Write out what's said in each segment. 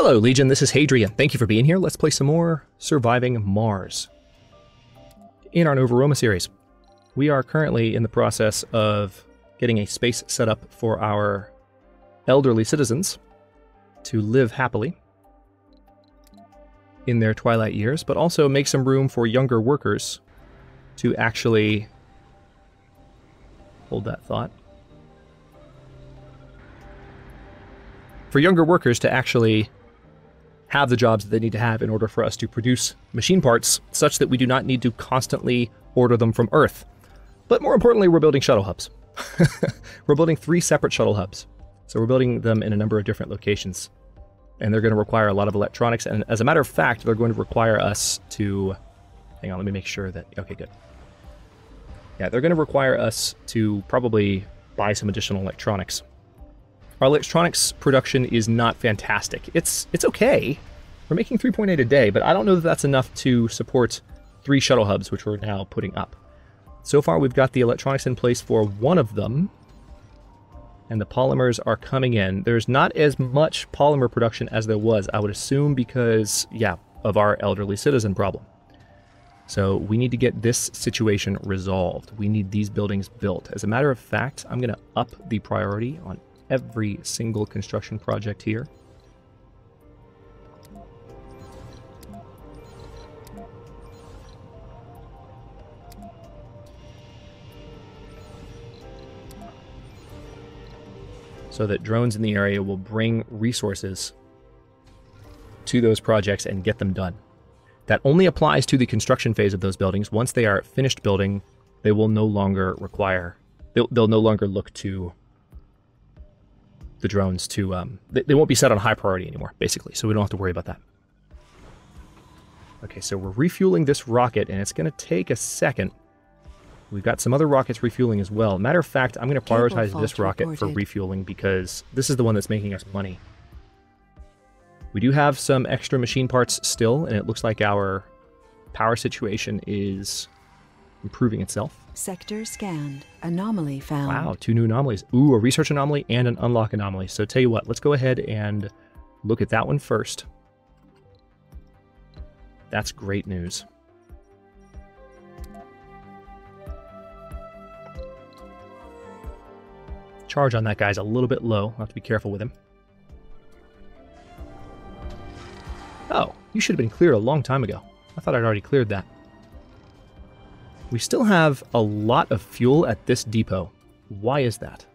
Hello, Legion. This is Hadrian. Thank you for being here. Let's play some more Surviving Mars. In our Nova Roma series, we are currently in the process of getting a space set up for our elderly citizens to live happily in their twilight years, but also make some room for younger workers to actually hold that thought. For younger workers to actually have the jobs that they need to have in order for us to produce machine parts such that we do not need to constantly order them from Earth. But more importantly, we're building shuttle hubs. We're building 3 separate shuttle hubs. So we're building them in a number of different locations. And they're going to require a lot of electronics. And as a matter of fact, they're going to require us to... Hang on, let me make sure that... Okay, good. Yeah, they're going to require us to probably buy some additional electronics. Our electronics production is not fantastic. It's okay. We're making 3.8 a day, but I don't know that that's enough to support 3 shuttle hubs, which we're now putting up. So far, we've got the electronics in place for one of them, and the polymers are coming in. There's not as much polymer production as there was, I would assume, because, yeah, of our elderly citizen problem. So we need to get this situation resolved. We need these buildings built. As a matter of fact, I'm going to up the priority on every single construction project here. So that drones in the area will bring resources to those projects and get them done. That only applies to the construction phase of those buildings. Once they are finished building, they will no longer require, they'll no longer look to the drones to, they won't be set on high priority anymore, basically, so we don't have to worry about that. Okay, so we're refueling this rocket, and it's going to take a second. We've got some other rockets refueling as well. Matter of fact, I'm going to prioritize this rocket for refueling because this is the one that's making us money. We do have some extra machine parts still, and it looks like our power situation is improving itself. Sector scanned. Anomaly found. Wow, 2 new anomalies. Ooh, a research anomaly and an unlock anomaly. So tell you what, let's go ahead and look at that one first. That's great news. Charge on that guy's a little bit low. I'll have to be careful with him. Oh, you should have been cleared a long time ago. I thought I'd already cleared that. We still have a lot of fuel at this depot. Why is that?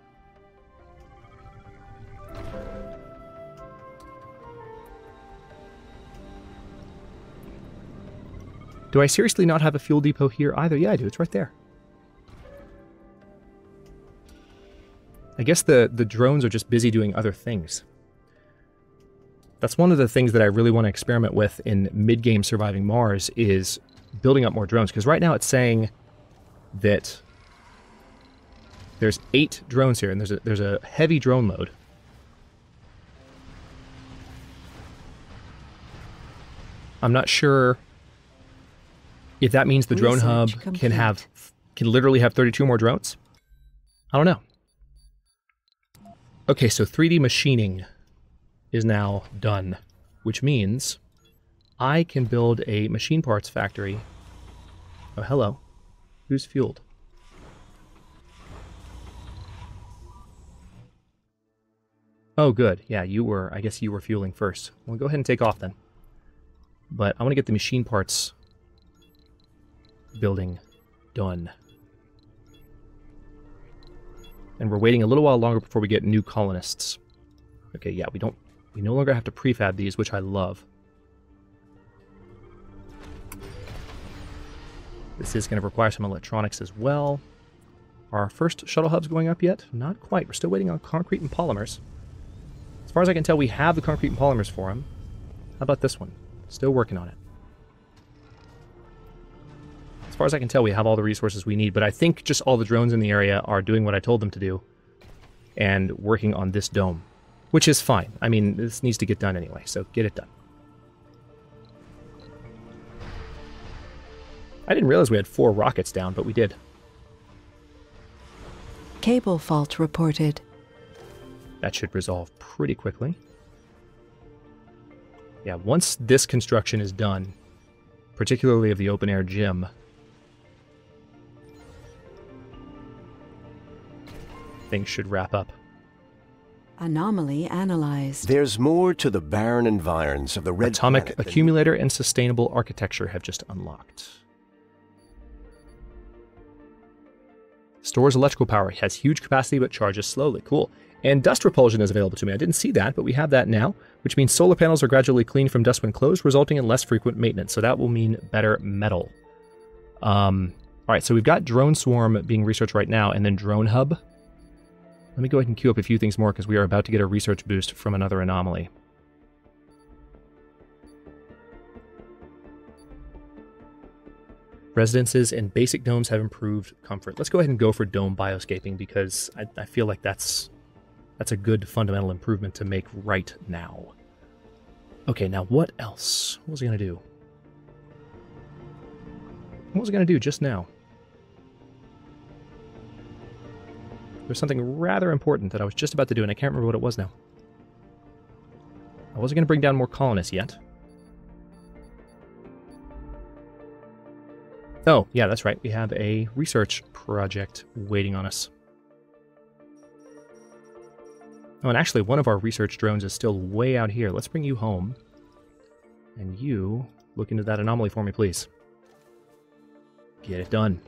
Do I seriously not have a fuel depot here either? Yeah, I do. It's right there. I guess the drones are just busy doing other things. That's one of the things that I really want to experiment with in mid-game Surviving Mars is building up more drones, because right now it's saying that there's 8 drones here, and there's a heavy drone load. I'm not sure if that means the drone hub can literally have 32 more drones. I don't know. Okay, so 3D machining is now done, which means I can build a machine parts factory. Oh, hello. Who's fueled? Oh, good. Yeah, you were. I guess you were fueling first. Well, go ahead and take off then. But I want to get the machine parts building done. And we're waiting a little while longer before we get new colonists. Okay, yeah, we no longer have to prefab these, which I love. This is going to require some electronics as well. Are our first shuttle hubs going up yet? Not quite. We're still waiting on concrete and polymers. As far as I can tell, we have the concrete and polymers for them. How about this one? Still working on it. As far as I can tell, we have all the resources we need, but I think just all the drones in the area are doing what I told them to do and working on this dome, which is fine. I mean, this needs to get done anyway, so get it done. I didn't realize we had 4 rockets down, but we did. Cable fault reported. That should resolve pretty quickly. Yeah, once this construction is done, particularly of the open-air gym, things should wrap up. Anomaly analyzed. There's more to the barren environs of the red Atomic planet than- accumulator and sustainable architecture have just unlocked. Stores electrical power. Has huge capacity but charges slowly. Cool. And dust repulsion is available to me. I didn't see that, but we have that now, which means solar panels are gradually cleaned from dust when closed, resulting in less frequent maintenance. So that will mean better metal. All right, so we've got Drone Swarm being researched right now, and then Drone Hub. Let me go ahead and queue up a few things more, because we are about to get a research boost from another anomaly. Residences and basic domes have improved comfort. Let's go ahead and go for dome bioscaping, because I feel like that's a good fundamental improvement to make right now. Okay, now what else? What was I going to do? What was I going to do just now? There's something rather important that I was just about to do, and I can't remember what it was now. I wasn't going to bring down more colonists yet. Oh, yeah, that's right. We have a research project waiting on us. Oh, and actually, one of our research drones is still way out here. Let's bring you home. And you look into that anomaly for me, please. Get it done.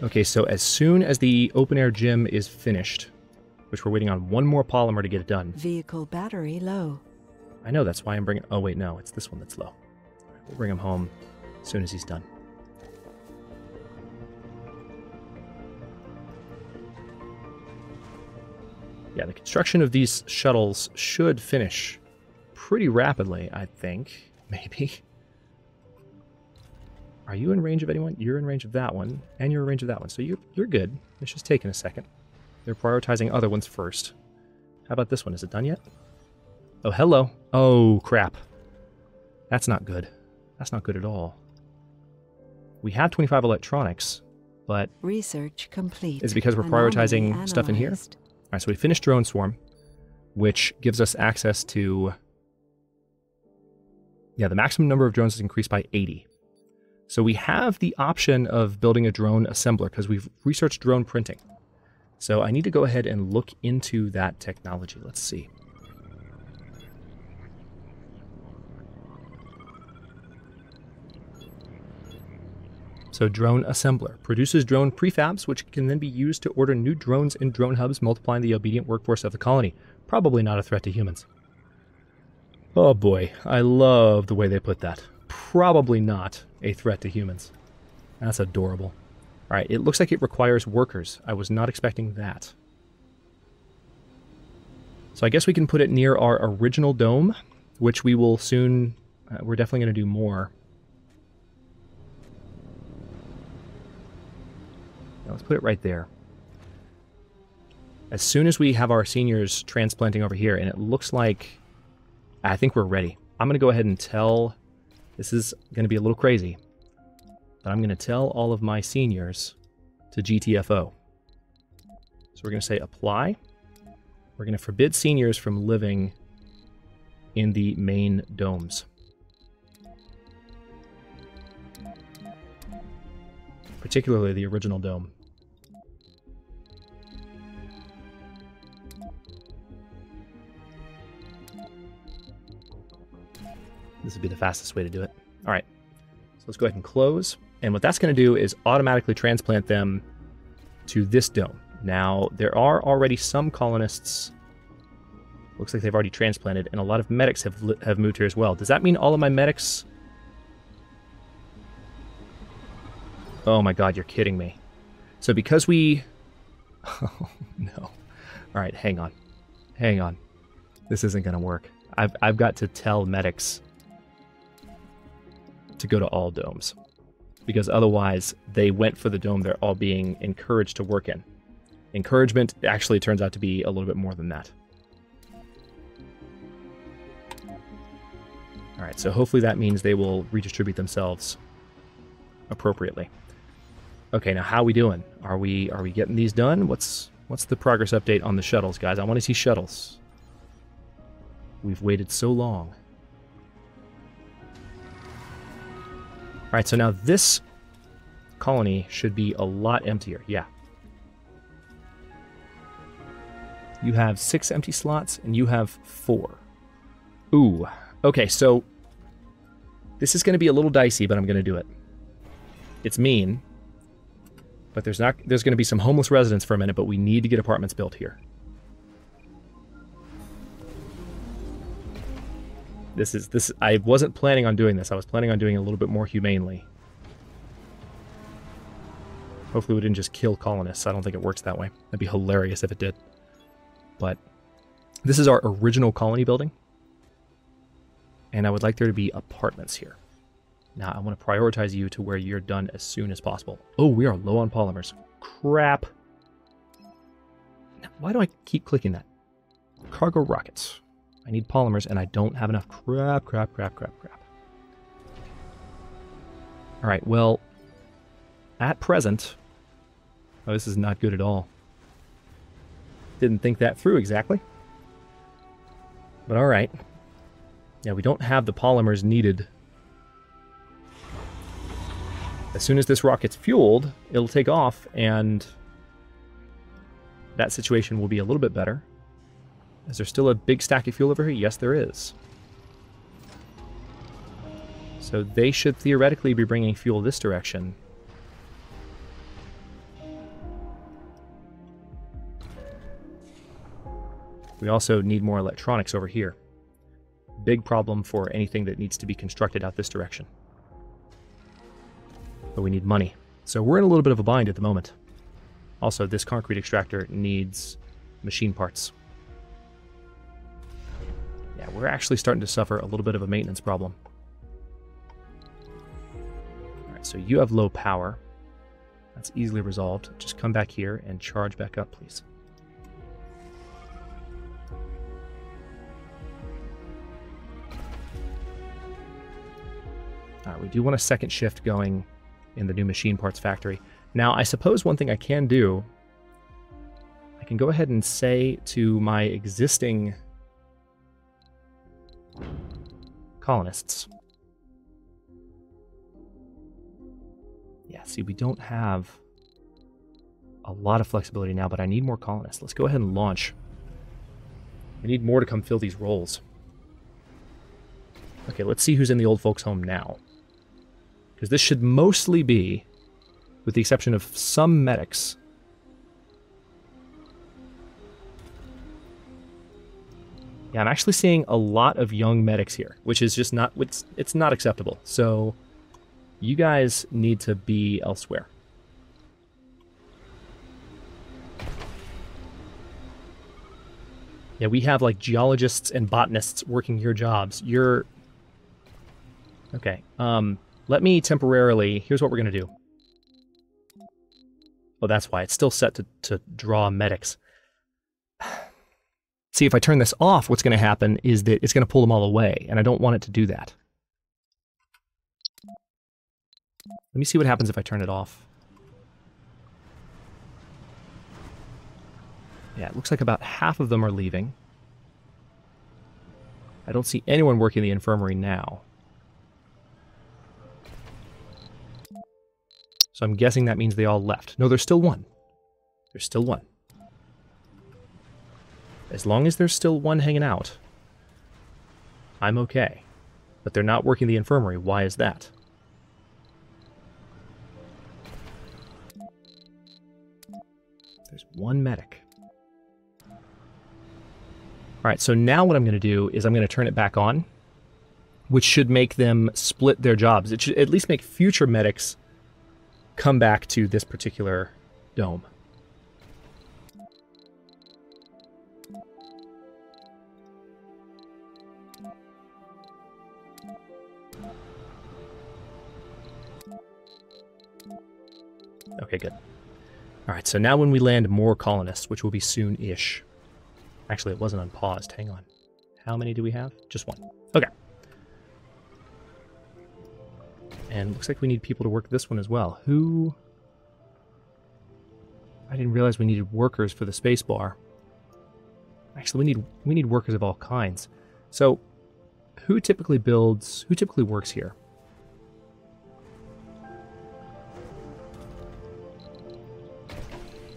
Okay, so as soon as the open-air gym is finished, which we're waiting on one more polymer to get it done. Vehicle battery low. I know, that's why I'm bringing... Oh, wait, no, it's this one that's low. We'll bring him home as soon as he's done. Yeah, the construction of these shuttles should finish pretty rapidly, I think. Maybe. Are you in range of anyone? You're in range of that one, and you're in range of that one. So you're good. It's just taking a second. They're prioritizing other ones first. How about this one? Is it done yet? Oh, hello. Oh, crap. That's not good. That's not good at all. We have 25 electronics, but... Research complete. Is it because we're prioritizing stuff in here? All right, so we finished Drone Swarm, which gives us access to... Yeah, the maximum number of drones is increased by 80. So we have the option of building a drone assembler because we've researched drone printing. So I need to go ahead and look into that technology. Let's see. So drone assembler produces drone prefabs, which can then be used to order new drones in drone hubs, multiplying the obedient workforce of the colony. Probably not a threat to humans. Oh boy, I love the way they put that. Probably not a threat to humans. That's adorable. All right, it looks like it requires workers. I was not expecting that. So I guess we can put it near our original dome, which we will soon... we're definitely going to do more. Now let's put it right there. As soon as we have our seniors transplanting over here, and it looks like... I think we're ready. I'm going to go ahead and tell... This is going to be a little crazy, but I'm going to tell all of my seniors to GTFO. So we're going to say apply. We're going to forbid seniors from living in the main domes. Particularly the original dome. This would be the fastest way to do it. All right, so let's go ahead and close. And what that's going to do is automatically transplant them to this dome. Now, there are already some colonists. Looks like they've already transplanted, and a lot of medics have moved here as well. Does that mean all of my medics... Oh my god, you're kidding me. So because we... Oh, no. All right, hang on. Hang on. This isn't going to work. I've got to tell medics to go to all domes, because otherwise they went for the dome they're all being encouraged to work in. Encouragement actually turns out to be a little bit more than that. All right, so hopefully that means they will redistribute themselves appropriately. Okay, now how are we doing? Are we getting these done? What's the progress update on the shuttles, guys? I want to see shuttles. We've waited so long. Alright, so now this colony should be a lot emptier. Yeah. You have 6 empty slots, and you have 4. Ooh. Okay, so this is going to be a little dicey, but I'm going to do it. It's mean, but there's going to be some homeless residents for a minute, but we need to get apartments built here. I wasn't planning on doing this. I was planning on doing it a little bit more humanely. Hopefully we didn't just kill colonists. I don't think it works that way. That'd be hilarious if it did. But this is our original colony building. And I would like there to be apartments here. Now, I want to prioritize you to where you're done as soon as possible. Oh, we are low on polymers. Crap. Now, why do I keep clicking that? Cargo rockets. I need polymers, and I don't have enough. Crap. Alright, well, at present... Oh, this is not good at all. Didn't think that through exactly. But alright. Yeah, we don't have the polymers needed. As soon as this rocket's fueled, it'll take off, and that situation will be a little bit better. Is there still a big stack of fuel over here? Yes, there is. So they should theoretically be bringing fuel this direction. We also need more electronics over here. Big problem for anything that needs to be constructed out this direction. But we need money. So we're in a little bit of a bind at the moment. Also, this concrete extractor needs machine parts. Yeah, we're actually starting to suffer a little bit of a maintenance problem. Alright, so you have low power. That's easily resolved. Just come back here and charge back up, please. Alright, we do want a second shift going in the new machine parts factory. Now, I suppose one thing I can do, I can go ahead and say to my existing colonists. Yeah, see, we don't have a lot of flexibility now, but I need more colonists. Let's go ahead and launch. We need more to come fill these roles. Okay, let's see who's in the old folks' home now. Because this should mostly be, with the exception of some medics. Yeah, I'm actually seeing a lot of young medics here, which is just not, it's not acceptable. So, you guys need to be elsewhere. Yeah, we have like geologists and botanists working your jobs. You're... Okay, let me temporarily... Here's what we're going to do. Oh, that's why. It's still set to draw medics. See, if I turn this off, what's going to happen is that it's going to pull them all away, and I don't want it to do that. Let me see what happens if I turn it off. Yeah, it looks like about half of them are leaving. I don't see anyone working the infirmary now. So I'm guessing that means they all left. No, there's still one. There's still one. As long as there's still one hanging out, I'm okay. But they're not working the infirmary. Why is that? There's one medic. Alright, so now what I'm going to do is I'm going to turn it back on, which should make them split their jobs. It should at least make future medics come back to this particular dome. Okay, good. Alright, so now when we land more colonists, which will be soon-ish. Actually, it wasn't unpaused. Hang on. How many do we have? Just one. Okay. And looks like we need people to work this one as well. Who... I didn't realize we needed workers for the space bar. Actually, we need workers of all kinds. So, who typically works here?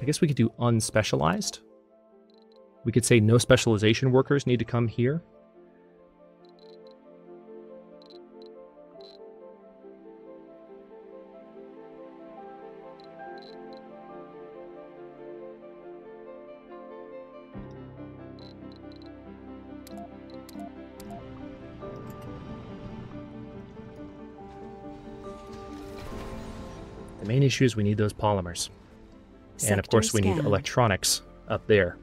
I guess we could do unspecialized. We could say no specialization workers need to come here. The main issue is we need those polymers. And of course we need electronics up there.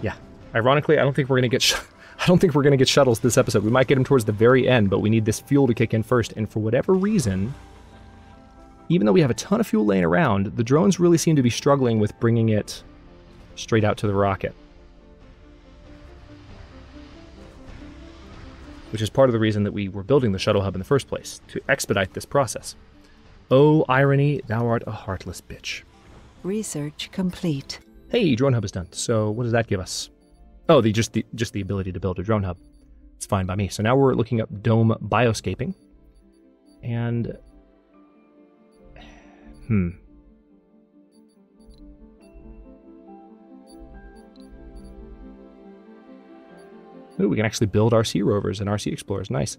Yeah. Ironically, I don't think we're going to get shuttles this episode. We might get them towards the very end, but we need this fuel to kick in first. And for whatever reason, even though we have a ton of fuel laying around, the drones really seem to be struggling with bringing it straight out to the rocket. Which is part of the reason that we were building the shuttle hub in the first place, to expedite this process. Oh, irony, thou art a heartless bitch. Research complete. Hey, drone hub is done. So what does that give us? Oh, just the ability to build a drone hub. It's fine by me. So now we're looking up dome bioscaping. And... Ooh, we can actually build RC rovers and RC explorers. Nice.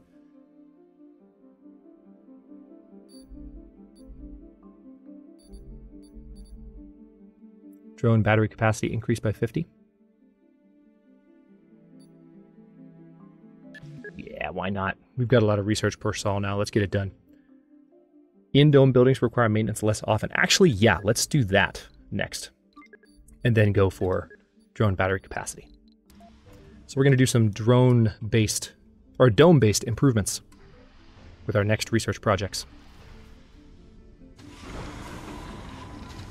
Drone battery capacity increased by 50. Yeah, why not? We've got a lot of research per sol now. Let's get it done. In-dome buildings require maintenance less often. Actually, yeah, let's do that next. And then go for drone battery capacity. So we're going to do some drone-based, or dome-based improvements with our next research projects.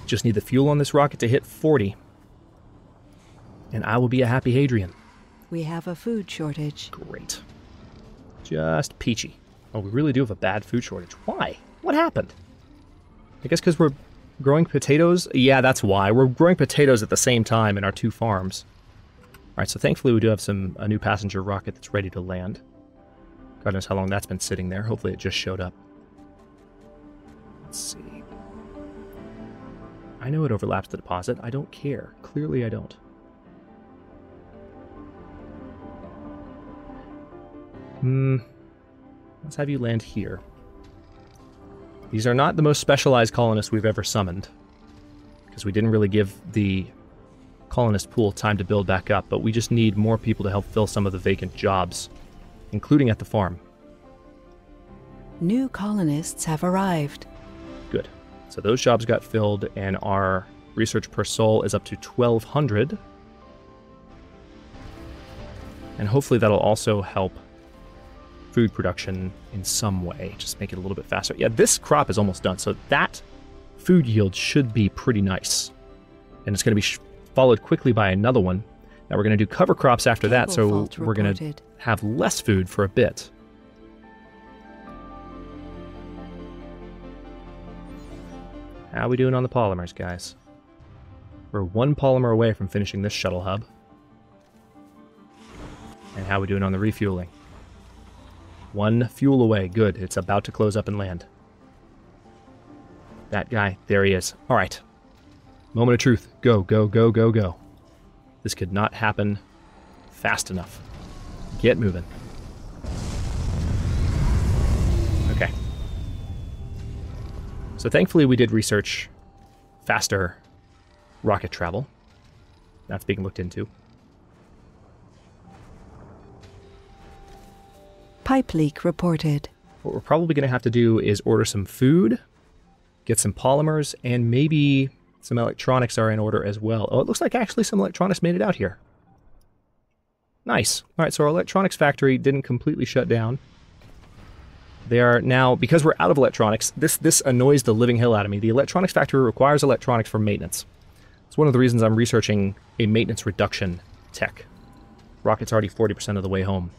Just need the fuel on this rocket to hit 40. And I will be a happy Hadrian. We have a food shortage. Great. Just peachy. Oh, we really do have a bad food shortage. Why? What happened? I guess because we're growing potatoes? Yeah, that's why. We're growing potatoes at the same time in our two farms. Alright, so thankfully we do have a new passenger rocket that's ready to land. God knows how long that's been sitting there. Hopefully it just showed up. Let's see. I know it overlaps the deposit. I don't care. Clearly I don't. Let's have you land here. These are not the most specialized colonists we've ever summoned, because we didn't really give the colonist pool time to build back up, but we just need more people to help fill some of the vacant jobs, including at the farm. New colonists have arrived. Good. So those jobs got filled, and our research per soul is up to 1,200. And hopefully that'll also help food production in some way, just make it a little bit faster. Yeah, this crop is almost done, so that food yield should be pretty nice. And it's going to be followed quickly by another one. Now we're going to do cover crops after that, so we're going to have less food for a bit. How are we doing on the polymers, guys? We're one polymer away from finishing this shuttle hub. And how are we doing on the refueling? One fuel away. Good. It's about to close up and land. That guy. There he is. All right. Moment of truth. Go, go, go, go, go. This could not happen fast enough. Get moving. Okay. So thankfully we did research faster rocket travel. That's being looked into. Pipe leak reported. What we're probably going to have to do is order some food, get some polymers, and maybe some electronics are in order as well. Oh, it looks like actually some electronics made it out here. Nice. All right, so our electronics factory didn't completely shut down. They are now, because we're out of electronics, this annoys the living hell out of me. The electronics factory requires electronics for maintenance. It's one of the reasons I'm researching a maintenance reduction tech. Rocket's already 40% of the way home.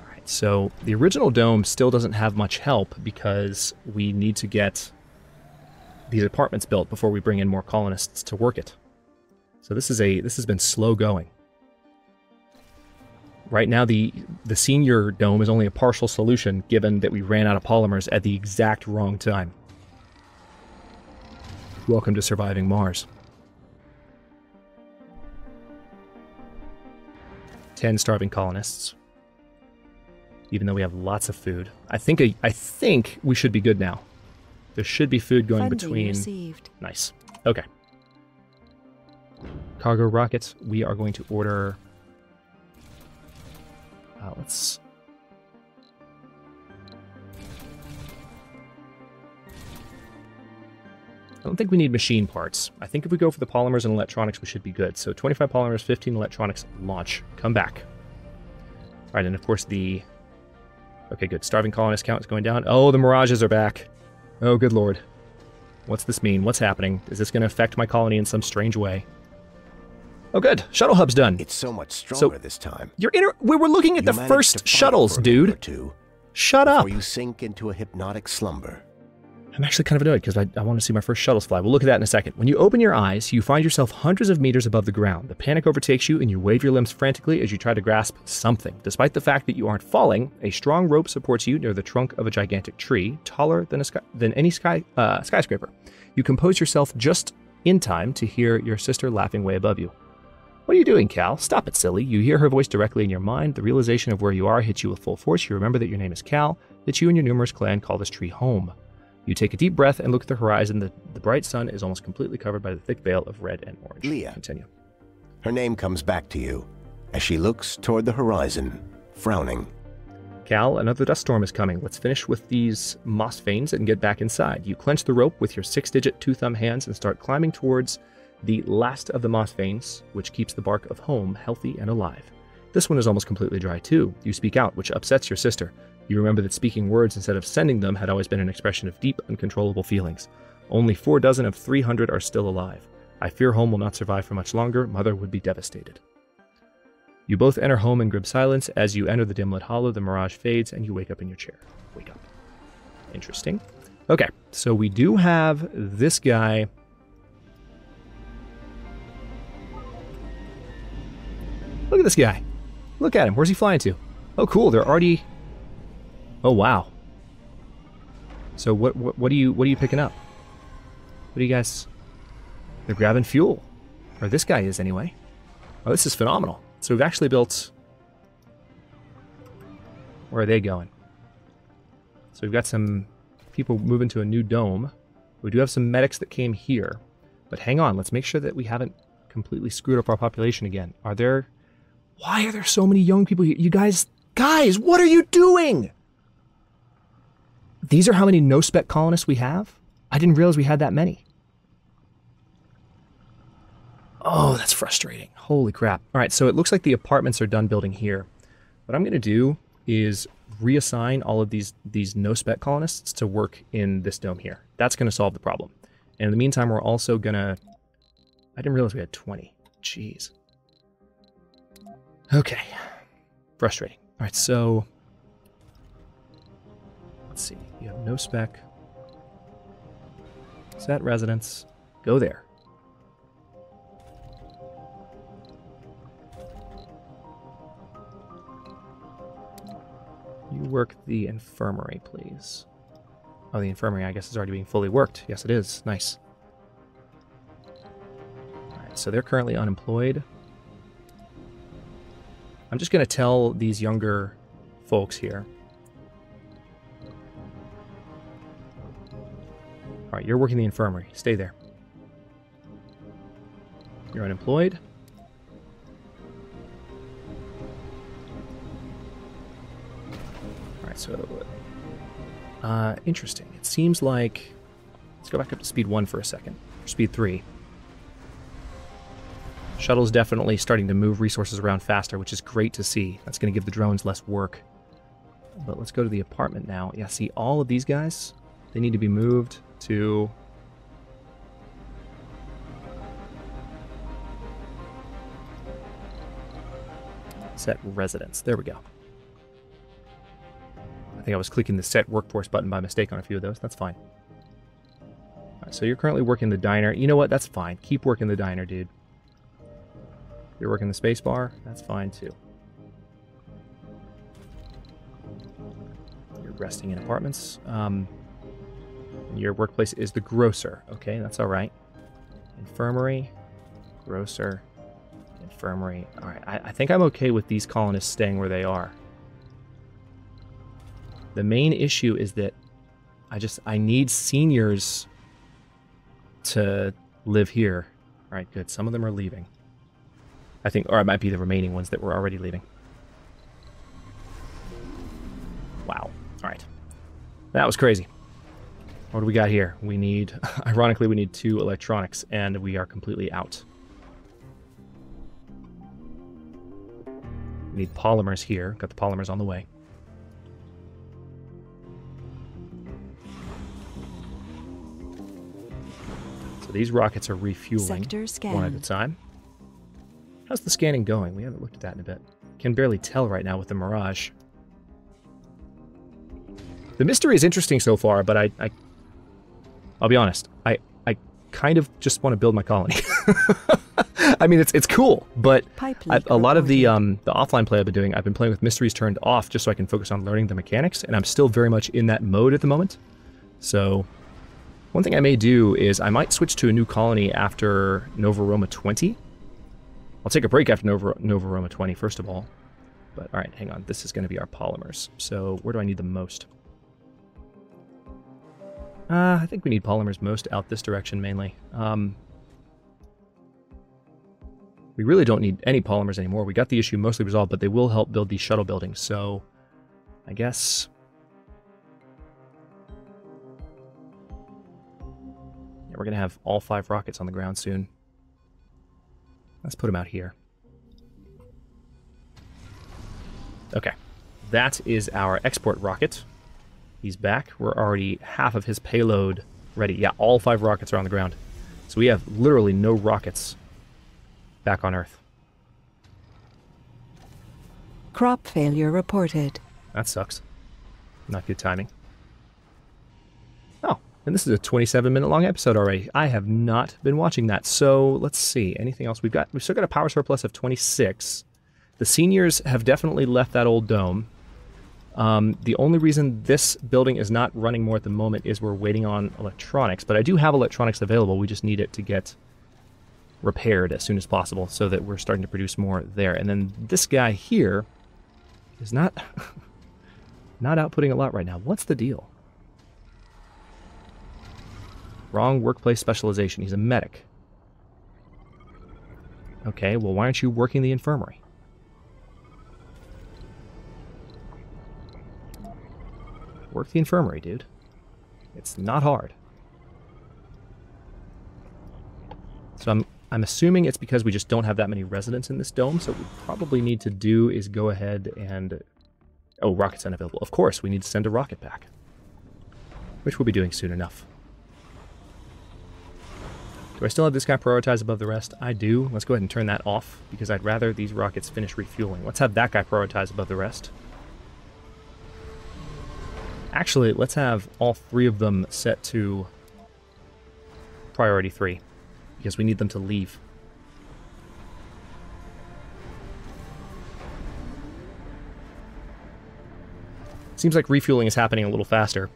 Alright, so the original dome still doesn't have much help because we need to get these apartments built before we bring in more colonists to work it. So this has been slow going. Right now, the senior dome is only a partial solution, given that we ran out of polymers at the exact wrong time. Welcome to surviving Mars. 10 starving colonists. Even though we have lots of food. I think we should be good now. There should be food going Funding between... received. Nice. Okay. Cargo rockets. We are going to order... let's... I don't think we need machine parts. I think if we go for the polymers and electronics, we should be good. So 25 polymers, 15 electronics, launch. Come back. All right, and of course the... Okay, good. Starving colonist count is going down. Oh, the mirages are back. Oh, good lord. What's this mean? What's happening? Is this going to affect my colony in some strange way? Oh, good. Shuttle hub's done. It's so much stronger this time. We were looking at the first shuttles, dude. Shut up. Before you sink into a hypnotic slumber. I'm actually kind of annoyed because I want to see my first shuttles fly. We'll look at that in a second. When you open your eyes, you find yourself hundreds of meters above the ground. The panic overtakes you and you wave your limbs frantically as you try to grasp something. Despite the fact that you aren't falling, a strong rope supports you near the trunk of a gigantic tree, taller than any skyscraper. You compose yourself just in time to hear your sister laughing way above you. What are you doing, Cal? Stop it, silly. You hear her voice directly in your mind. The realization of where you are hits you with full force. You remember that your name is Cal, that you and your numerous clan call this tree home. You take a deep breath and look at the horizon. The bright sun is almost completely covered by the thick veil of red and orange. Leah. Continue. Her name comes back to you as she looks toward the horizon, frowning. Cal, another dust storm is coming. Let's finish with these moss veins and get back inside. You clench the rope with your 6-digit two-thumb hands and start climbing towards the last of the moss veins, which keeps the bark of home healthy and alive. This one is almost completely dry too. You speak out, which upsets your sister. You remember that speaking words instead of sending them had always been an expression of deep, uncontrollable feelings. Only 4 dozen of 300 are still alive. I fear home will not survive for much longer. Mother would be devastated. You both enter home in grim silence. As you enter the dim-lit hollow, the mirage fades and you wake up in your chair. Wake up. Interesting. Okay, so we do have this guy. Look at this guy. Look at him. Where's he flying to? Oh, cool. They're already... Oh, wow. So what are you picking up? What are you guys... They're grabbing fuel. Or this guy is, anyway. Oh, this is phenomenal. So we've actually built... Where are they going? So we've got some people moving to a new dome. We do have some medics that came here. But hang on, let's make sure that we haven't completely screwed up our population again. Are there... Why are there so many young people here? You guys, what are you doing? These are how many no-spec colonists we have? I didn't realize we had that many. Oh, that's frustrating. Holy crap. All right, so it looks like the apartments are done building here. What I'm going to do is reassign all of these no-spec colonists to work in this dome here. That's going to solve the problem. And in the meantime, we're also going to... I didn't realize we had 20. Jeez. Okay. Frustrating. All right, so... Let's see. You have no spec. Set residence. Go there. You work the infirmary, please. Oh, the infirmary, I guess, is already being fully worked. Yes, it is. Nice. Alright, so they're currently unemployed. I'm just going to tell these younger folks here. Alright, you're working the infirmary. Stay there. You're unemployed. Alright, so... interesting. It seems like... Let's go back up to speed 1 for a second. Or speed 3. Shuttle's definitely starting to move resources around faster, which is great to see. That's going to give the drones less work. But let's go to the apartment now. Yeah, see, all of these guys, they need to be moved to... Set residence. There we go. I think I was clicking the set workforce button by mistake on a few of those. That's fine. All So you're currently working the diner. You know what? That's fine. Keep working the diner, dude. You're working the space bar. That's fine, too. You're resting in apartments. Your workplace is the grocer. Okay, that's all right. Infirmary, grocer, infirmary. All right, I think I'm okay with these colonists staying where they are. The main issue is that I need seniors to live here. All right, good. Some of them are leaving. I think, or it might be the remaining ones that were already leaving. Wow. All right. That was crazy. What do we got here? We need, ironically, we need 2 electronics, and we are completely out. We need polymers here. Got the polymers on the way. So these rockets are refueling one at a time. How's the scanning going? We haven't looked at that in a bit. Can barely tell right now with the Mirage. The mystery is interesting so far, but I'll be honest. I kind of just want to build my colony. I mean, it's cool, but a lot of the offline play I've been doing, I've been playing with mysteries turned off just so I can focus on learning the mechanics, and I'm still very much in that mode at the moment. So one thing I may do is I might switch to a new colony after Nova Roma 20. I'll take a break after Nova Roma 20, first of all. But all right, hang on. This is going to be our polymers. So where do I need them most? I think we need polymers most out this direction, mainly. We really don't need any polymers anymore. We got the issue mostly resolved, but they will help build these shuttle buildings. So I guess... yeah, we're going to have all 5 rockets on the ground soon. Let's put them out here. Okay. That is our export rocket. He's back. We're already half of his payload ready. Yeah, all 5 rockets are on the ground. So we have literally no rockets back on Earth. Crop failure reported. That sucks. Not good timing. Oh, and this is a 27-minute long episode already. I have not been watching that. So let's see. Anything else? We've still got a power surplus of 26. The seniors have definitely left that old dome. The only reason this building is not running more at the moment is we're waiting on electronics, but I do have electronics available. We just need it to get repaired as soon as possible so that we're starting to produce more there. And then this guy here is not outputting a lot right now. What's the deal? Wrong workplace specialization. He's a medic. Okay, well, why aren't you working the infirmary? Work the infirmary, dude. It's not hard. So I'm assuming it's because we just don't have that many residents in this dome, so what we probably need to do is go ahead and... oh, rocket's unavailable. Of course, we need to send a rocket back. Which we'll be doing soon enough. Do I still have this guy prioritized above the rest? I do. Let's go ahead and turn that off, because I'd rather these rockets finish refueling. Let's have that guy prioritized above the rest. Actually, let's have all 3 of them set to priority 3, because we need them to leave. Seems like refueling is happening a little faster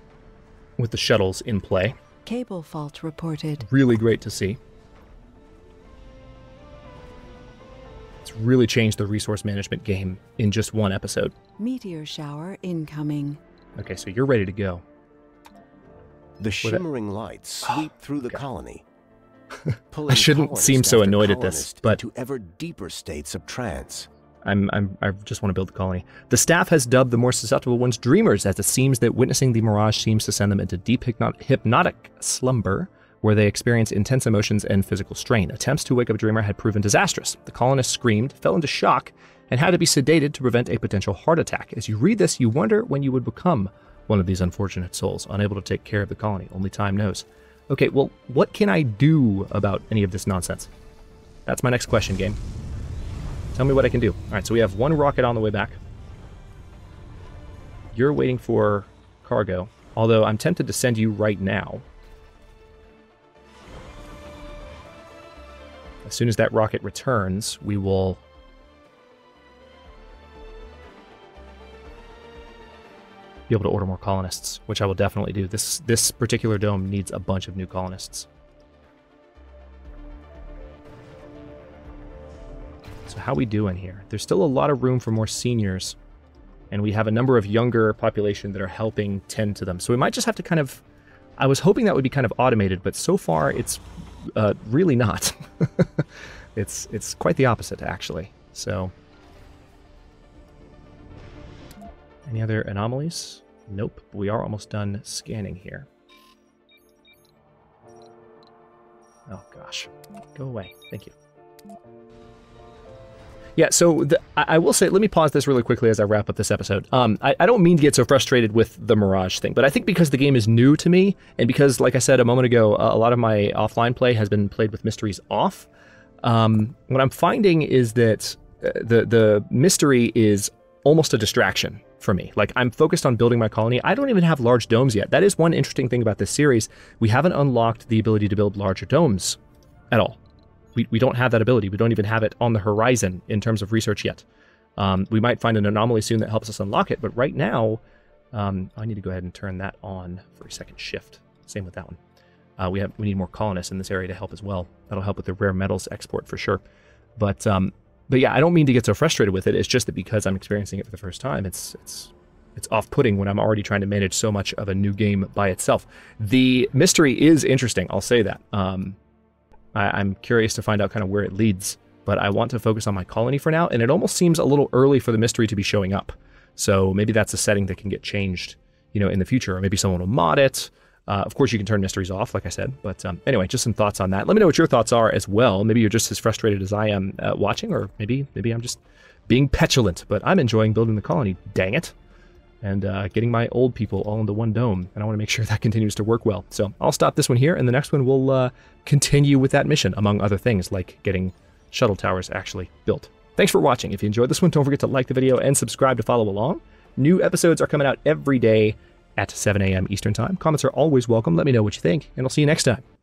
with the shuttles in play. Cable fault reported. Really great to see. It's really changed the resource management game in just one episode. Meteor shower incoming. Okay, so you're ready to go. The shimmering lights sweep through the colony. I shouldn't seem so annoyed at this, but to ever deeper states of trance. I just want to build the colony. The staff has dubbed the more susceptible ones dreamers, as it seems that witnessing the Mirage seems to send them into deep hypnotic slumber, where they experience intense emotions and physical strain. Attempts to wake up a dreamer had proven disastrous. The colonists screamed, fell into shock, and had to be sedated to prevent a potential heart attack. As you read this, you wonder when you would become one of these unfortunate souls, unable to take care of the colony. Only time knows. Okay, well, what can I do about any of this nonsense? That's my next question, game. Tell me what I can do. All right, so we have 1 rocket on the way back. You're waiting for cargo, although I'm tempted to send you right now. As soon as that rocket returns, we will be able to order more colonists, which I will definitely do. This particular dome needs a bunch of new colonists. So how we doing here? There's still a lot of room for more seniors, and we have a number of younger population that are helping tend to them. So we might just have to kind of... I was hoping that would be kind of automated, but so far it's really not. It's quite the opposite, actually. So... Any other anomalies? Nope. We are almost done scanning here. Oh, gosh. Go away. Thank you. Yeah, so I will say, let me pause this really quickly as I wrap up this episode. I don't mean to get so frustrated with the Mirage thing, but I think because the game is new to me, and because, like I said a moment ago, a lot of my offline play has been played with mysteries off, what I'm finding is that the mystery is almost a distraction for me. Like, I'm focused on building my colony. I don't even have large domes yet. That is one interesting thing about this series. We haven't unlocked the ability to build larger domes at all. We don't have that ability. We don't even have it on the horizon in terms of research yet. We might find an anomaly soon that helps us unlock it, but right now, I need to go ahead and turn that on for a second shift. Same with that one. We need more colonists in this area to help as well. That'll help with the rare metals export for sure. But yeah, I don't mean to get so frustrated with it. It's just that because I'm experiencing it for the first time, it's off-putting when I'm already trying to manage so much of a new game by itself. The mystery is interesting, I'll say that. I'm curious to find out kind of where it leads, but I want to focus on my colony for now, and it almost seems a little early for the mystery to be showing up. So maybe that's a setting that can get changed, in the future, or maybe someone will mod it. Of course, you can turn mysteries off, like I said, but anyway, just some thoughts on that. Let me know what your thoughts are as well. Maybe you're just as frustrated as I am watching, or maybe I'm just being petulant, but I'm enjoying building the colony, dang it. And getting my old people all into one dome. And I want to make sure that continues to work well. So I'll stop this one here, and the next one we'll continue with that mission, among other things, like getting shuttle towers actually built. Thanks for watching. If you enjoyed this one, don't forget to like the video and subscribe to follow along. New episodes are coming out every day at 7 a.m. Eastern Time. Comments are always welcome. Let me know what you think, and I'll see you next time.